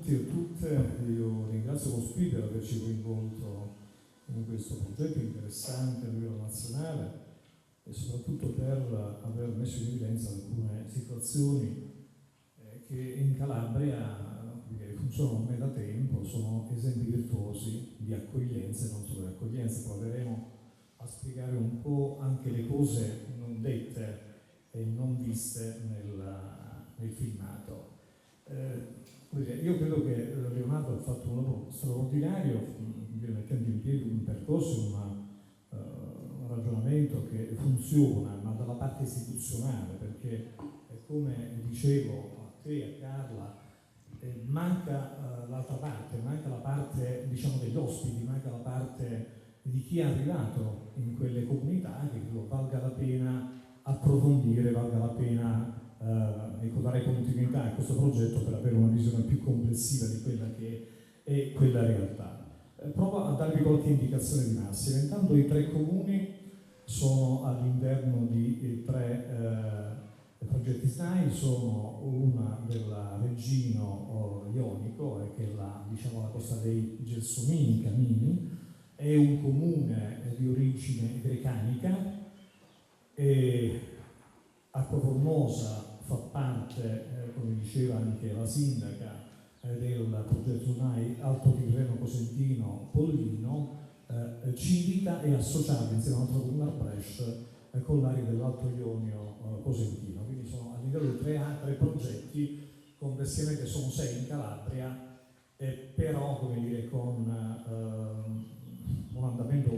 tutti e tutte, io ringrazio Cospì per averci coinvolto in questo progetto interessante a livello nazionale e soprattutto per aver messo in evidenza alcune situazioni che in Calabria funzionano ormai da tempo, sono esempi virtuosi di accoglienza e non solo di accoglienza. Proveremo a spiegare un po' anche le cose non dette e non viste nel filmato. Io credo che Leonardo ha fatto un lavoro straordinario, mettendo in piedi un percorso, un ragionamento che funziona, ma dalla parte istituzionale, perché come dicevo a te, a Carla, manca l'altra parte, manca la parte diciamo degli ospiti, manca la parte di chi è arrivato in quelle comunità, che credo valga la pena approfondire, valga la pena dare continuità a questo progetto per avere una visione più complessiva di quella che è quella realtà. Provo a darvi qualche indicazione di massima. Intanto i 3 comuni sono all'interno di 3 progetti SNAI, sono una del Reggino Ionico, che è la costa dei Gelsomini, Camini, è un comune di origine grecanica, e Acqua Formosa fa parte, come diceva anche la sindaca, del progetto SNAI Alto Tirreno Cosentino Pollino, Civita è associata insieme a un altro comune a Brescia con l'area dell'Alto Ionio Cosentino. Quindi sono all'interno di 3 progetti, complessivamente sono 6 in Calabria, però come dire, con un andamento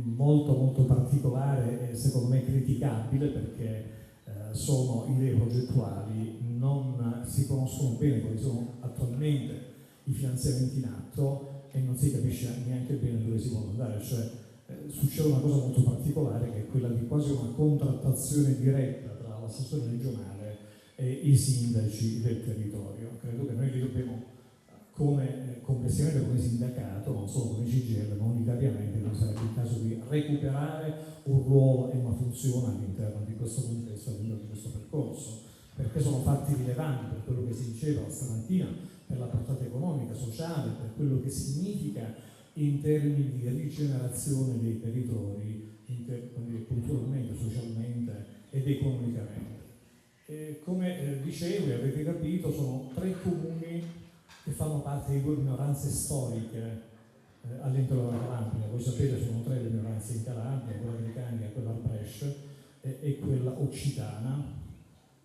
molto molto particolare e secondo me criticabile, perché sono idee progettuali, non si conoscono bene quali sono attualmente i finanziamenti in atto e non si capisce neanche bene dove si può andare. Cioè, succede una cosa molto particolare, che è quella di quasi una contrattazione diretta tra l'assessore regionale e i sindaci del territorio. Credo che noi li dobbiamo, complessivamente come sindacato, non solo come CGIL, ma unitariamente, non sarebbe il caso di recuperare un ruolo e una funzione all'interno di questo contesto, all'interno di questo percorso, perché sono fatti rilevanti per quello che si diceva stamattina, per la portata economica, sociale, per quello che significa in termini di rigenerazione dei territori, culturalmente, socialmente ed economicamente. Come dicevo e avete capito, sono 3 comuni che fanno parte di 2 minoranze storiche all'interno della Calabria. Voi sapete, sono 3 le minoranze in Calabria: quella grecanica, quella al Brescia e quella occitana,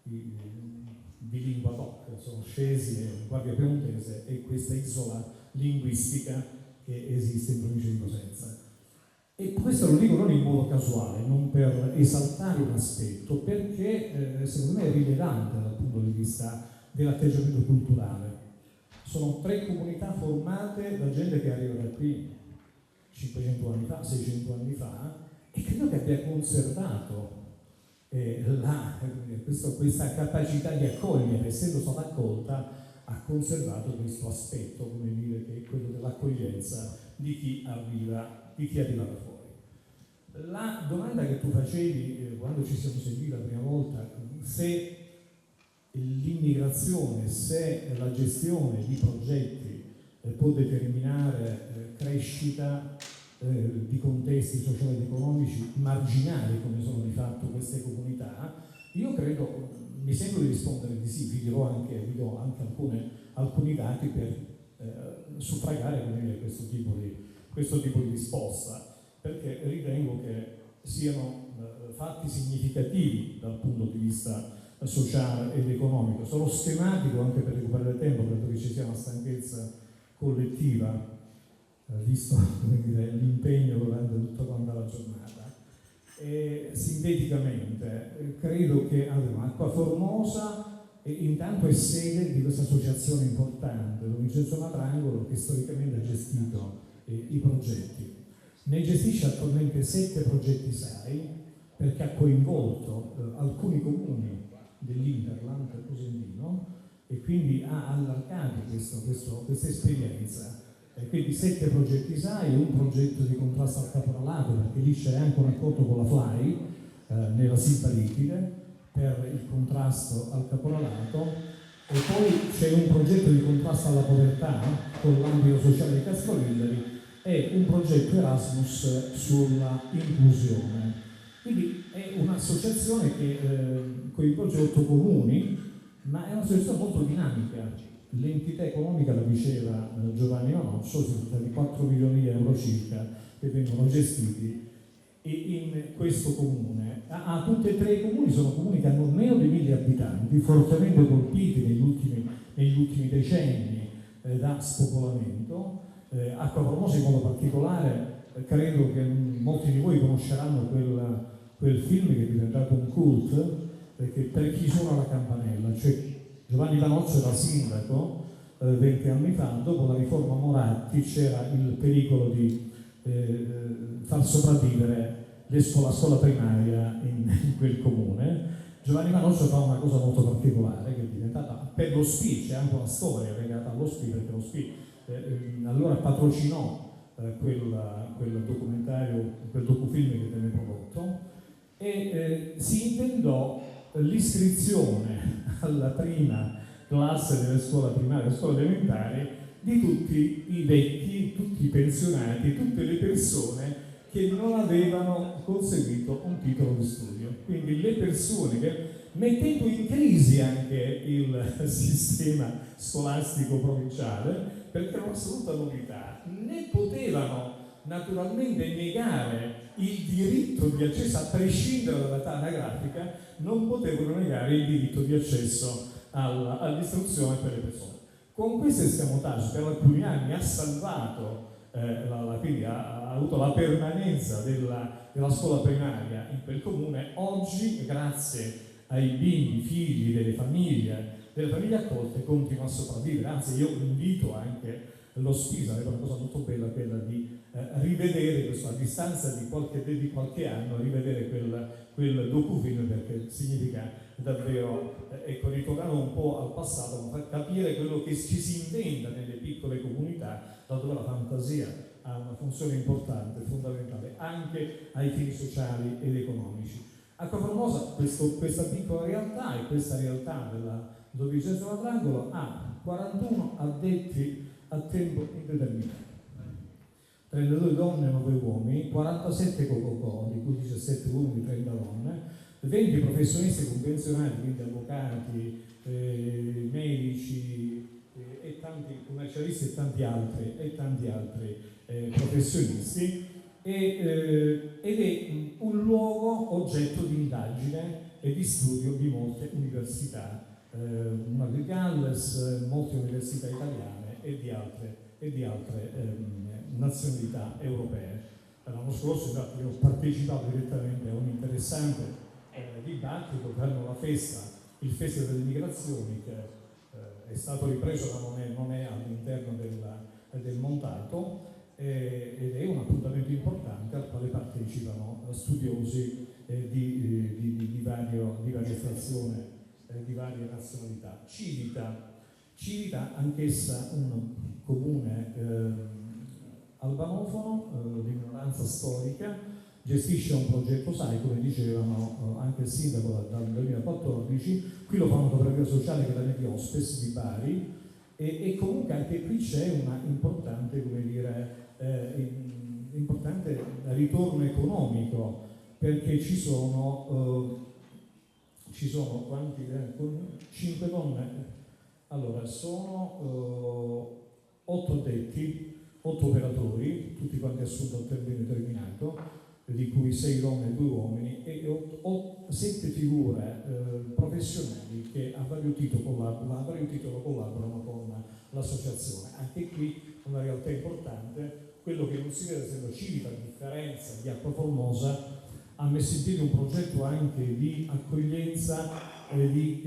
di lingua doc, sono scesi in Guardia Piemontese e questa isola linguistica che esiste in provincia di Cosenza. E questo lo dico non in modo casuale, non per esaltare un aspetto, perché secondo me è rilevante dal punto di vista dell'atteggiamento culturale. Sono 3 comunità formate da gente che arriva da qui 500 anni fa, 600 anni fa, e credo che abbia conservato questa capacità di accogliere, essendo stata accolta, ha conservato questo aspetto, come dire, che è quello dell'accoglienza di chi arriva da fuori. La domanda che tu facevi quando ci siamo sentiti la prima volta, se l'immigrazione, se la gestione di progetti può determinare crescita di contesti sociali ed economici marginali, come sono di fatto queste comunità, io credo, mi sembra di rispondere di sì. Vi do anche alcuni dati per suffragare questo tipo di risposta, perché ritengo che siano fatti significativi dal punto di vista sociale ed economico. Sono schematico anche per recuperare tempo, credo che ci sia una stanchezza collettiva, visto l'impegno durante tutta quanta la giornata. Sinteticamente, credo che Acqua Formosa intanto è sede di questa associazione importante, Don Vincenzo Matrangolo, che storicamente ha gestito i progetti. Ne gestisce attualmente 7 progetti SAI, perché ha coinvolto alcuni comuni dell'Interland cosentino e quindi ha allargato questa esperienza. Quindi 7 progetti SAI, un progetto di contrasto al caporalato, perché lì c'è anche un accordo con la FLAI nella Silva Liquide per il contrasto al caporalato, E poi c'è un progetto di contrasto alla povertà con l'ambito sociale di Castrovillari e un progetto Erasmus sulla inclusione. Quindi è un'associazione che coinvolge 8 comuni, ma è un'associazione molto dinamica. L'entità economica, la diceva Giovanni Manoccio, si tratta di 4 milioni di euro circa che vengono gestiti in questo comune. Tutti e 3 i comuni sono comuni che hanno meno di 1000 abitanti, fortemente colpiti negli ultimi decenni da spopolamento. Acqua Formosa in modo particolare, credo che molti di voi conosceranno quel film che è diventato un cult, perché per chi suona la campanella, cioè Giovanni Vanozzo era sindaco 20 anni fa, dopo la riforma Moratti c'era il pericolo di far sopravvivere la scuola primaria in quel comune. Giovanni Vanozzo fa una cosa molto particolare che è diventata, per lo SPI, c'è anche una storia legata allo SPI, perché lo SPI allora patrocinò quel documentario, quel docufilm che venne prodotto, e si intendò l'iscrizione alla prima classe delle scuole primarie e scuole elementari di tutti i vecchi, tutti i pensionati, tutte le persone che non avevano conseguito un titolo di studio. Quindi le persone che, mettendo in crisi anche il sistema scolastico provinciale, perché era un'assoluta novità, né potevano naturalmente negare il diritto di accesso, a prescindere dall'età anagrafica, non potevano negare il diritto di accesso all'istruzione per le persone. Con questo escamotage per alcuni anni ha salvato, quindi ha avuto la permanenza della scuola primaria in quel comune. Oggi, grazie ai bimbi, figli delle famiglie accolte, continua a sopravvivere. Anzi, io invito anche lo SPI, sarebbe una cosa molto bella quella di rivedere questo, a distanza di qualche anno, rivedere quel docufilm, perché significa davvero ritornare un po' al passato, ma far capire quello che ci si inventa nelle piccole comunità, laddove la fantasia ha una funzione importante, fondamentale, anche ai fini sociali ed economici. Acqua Formosa, questa piccola realtà, e questa realtà della 12ª quadrangulo, ha 41 addetti a tempo indeterminato, 32 donne e 9 uomini, 47 cococò, di cui 17 uomini, 30 donne, 20 professionisti convenzionati, quindi avvocati, medici e tanti commercialisti e tanti altri professionisti, ed è un luogo oggetto di indagine e di studio di molte università, una di Galles, molte università italiane e di altre nazionalità europee. L'anno scorso infatti ho partecipato direttamente a un interessante dibattito per la festa, il Festival delle Migrazioni, che è stato ripreso ma non è all'interno del montato, ed è un appuntamento importante al quale partecipano studiosi di varia estrazione, di varie nazionalità. Civita, anch'essa un comune albanofono di minoranza storica, gestisce un progetto SAI, come dicevano anche il sindaco dal 2014. Qui lo fa una cooperativa sociale che è la Neti Hospes di Bari, e comunque anche qui c'è una importante, importante ritorno economico, perché ci sono quanti? 5 donne. Allora, sono 8 addetti, 8 operatori, tutti quanti assunti a tempo indeterminato, di cui 6 donne e 2 uomini, e 7 figure professionali che a vario titolo collaborano con l'associazione. Anche qui una realtà importante. Quello che non si vede, essendo Civita, a differenza di Acqua Formosa, ha messo in piedi un progetto anche di accoglienza di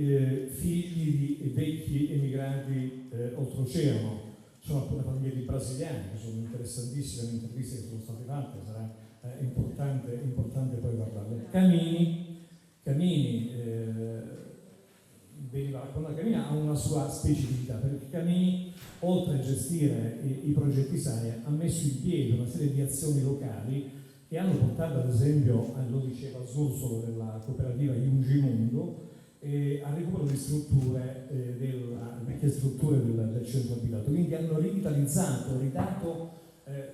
figli di vecchi emigrati oltreoceano. Ci sono alcune famiglie di brasiliani che sono interessantissime, le interviste che sono state fatte, sarà importante poi guardarle. Camini veniva raccontato. Camini ha una sua specificità, perché Camini, oltre a gestire i progetti SAI, ha messo in piedi una serie di azioni locali che hanno portato, ad esempio, lo diceva Zursolo della cooperativa Iungimundo, al recupero di strutture, vecchie strutture del centro abitato. Quindi hanno rivitalizzato,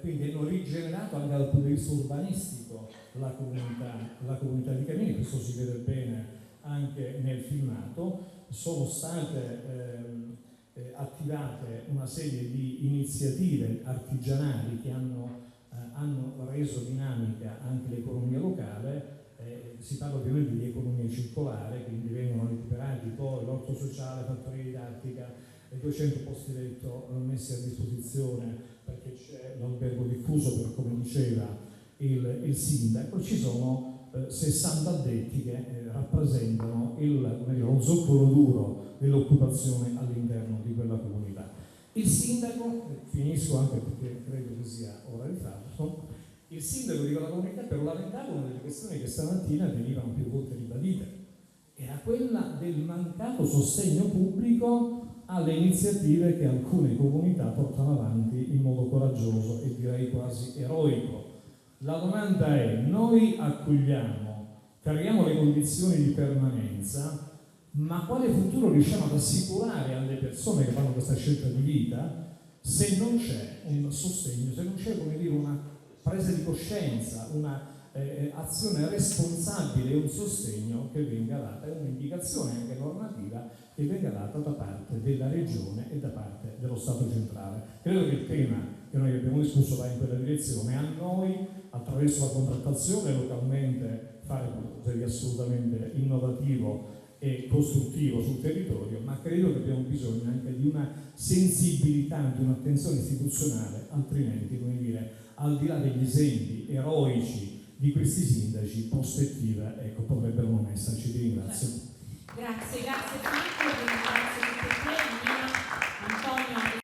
quindi hanno rigenerato anche dal punto di vista urbanistico la comunità di Camini. Questo si vede bene anche nel filmato. Sono state attivate una serie di iniziative artigianali che hanno reso dinamica anche l'economia locale. Si parla ovviamente di economia circolare, quindi vengono recuperati poi l'orto sociale, fattoria didattica, 200 posti letto messi a disposizione perché c'è l'albergo diffuso, per come diceva il sindaco. Ci sono 60 addetti che rappresentano lo zoccolo duro dell'occupazione all'interno di quella comunità. Il sindaco, finisco anche perché credo che sia ora di farlo, il sindaco di quella comunità però lamentava una delle questioni che stamattina venivano più volte ribadite, era quella del mancato sostegno pubblico alle iniziative che alcune comunità portano avanti in modo coraggioso e direi quasi eroico. La domanda è: noi accogliamo, creiamo le condizioni di permanenza, ma quale futuro riusciamo ad assicurare alle persone che fanno questa scelta di vita se non c'è un sostegno, se non c'è, come dire, una presa di coscienza, una azione responsabile e un sostegno che venga data, un'indicazione anche normativa che venga data da parte della Regione e da parte dello Stato centrale. Credo che il tema che noi abbiamo discusso va in quella direzione. A noi, attraverso la contrattazione localmente, fare qualcosa di assolutamente innovativo e costruttivo sul territorio, ma credo che abbiamo bisogno anche di una sensibilità, di un'attenzione istituzionale, altrimenti, come dire, al di là degli esempi eroici di questi sindaci, prospettive potrebbero non esserci. Ti ringrazio. Grazie Franco.